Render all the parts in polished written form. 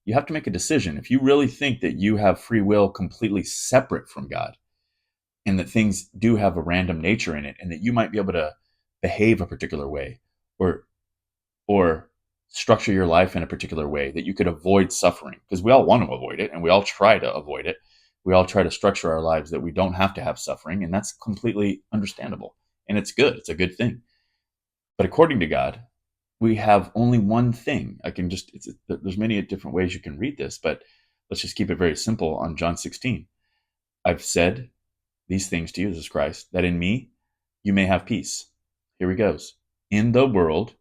you have to make a decision. If you really think that you have free will completely separate from God, and that things do have a random nature in it, and that you might be able to behave a particular way, or or structure your life in a particular way that you could avoid suffering, because we all want to avoid it and we all try to avoid it. We all try to structure our lives that we don't have to have suffering, and that's completely understandable, and it's good. It's a good thing. But according to God, we have only one thing. There's many different ways you can read this, but let's just keep it very simple on John 16. I've said these things to you, Jesus Christ, that in me you may have peace. Here he goes. In the world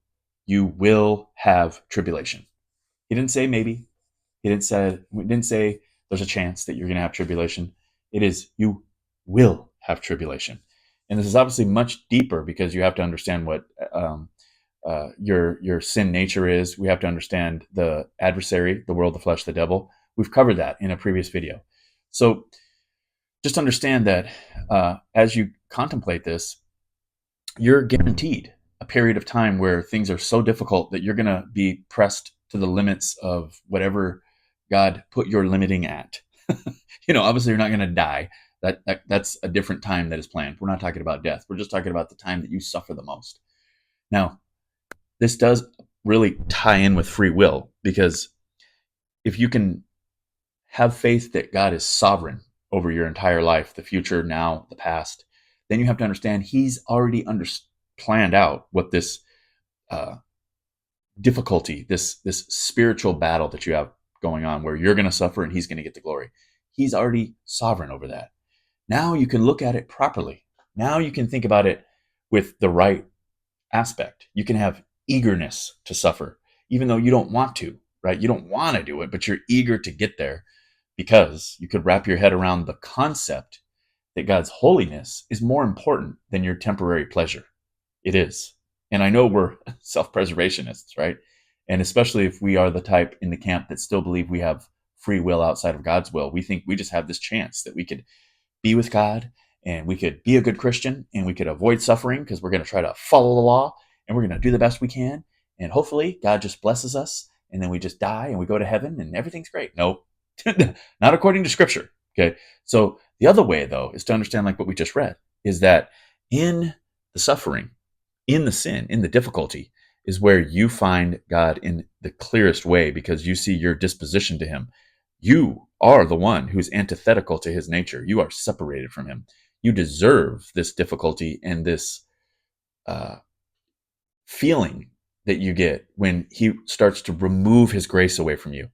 you will have tribulation. He didn't say maybe. He didn't say there's a chance that you're going to have tribulation. It is you will have tribulation. And this is obviously much deeper, because you have to understand what your sin nature is. We have to understand the adversary, the world, the flesh, the devil. We've covered that in a previous video. So just understand that as you contemplate this, you're guaranteed a period of time where things are so difficult that you're going to be pressed to the limits of whatever God put your limiting at. Obviously you're not going to die. That's a different time that is planned. We're not talking about death. We're just talking about the time that you suffer the most. Now, this does really tie in with free will, because if you can have faith that God is sovereign over your entire life, the future, now, the past, then you have to understand he's already planned out what this difficulty, this spiritual battle that you have going on, where you're going to suffer and he's going to get the glory. He's already sovereign over that. Now you can look at it properly. Now you can think about it with the right aspect. You can have eagerness to suffer, even though you don't want to, right? You don't want to do it, but you're eager to get there, because you could wrap your head around the concept that God's holiness is more important than your temporary pleasure. It is. And I know we're self-preservationists, right? And especially if we are the type in the camp that still believe we have free will outside of God's will, we think we just have this chance that we could be with God, and we could be a good Christian, and we could avoid suffering because we're going to try to follow the law, and we're going to do the best we can. And hopefully God just blesses us, and then we just die and we go to heaven and everything's great. Nope. Not according to Scripture. Okay. So the other way, though, is to understand, like what we just read, is that in the suffering, in the sin, in the difficulty, is where you find God in the clearest way, because you see your disposition to him. You are the one who's antithetical to his nature. You are separated from him. You deserve this difficulty and this feeling that you get when he starts to remove his grace away from you.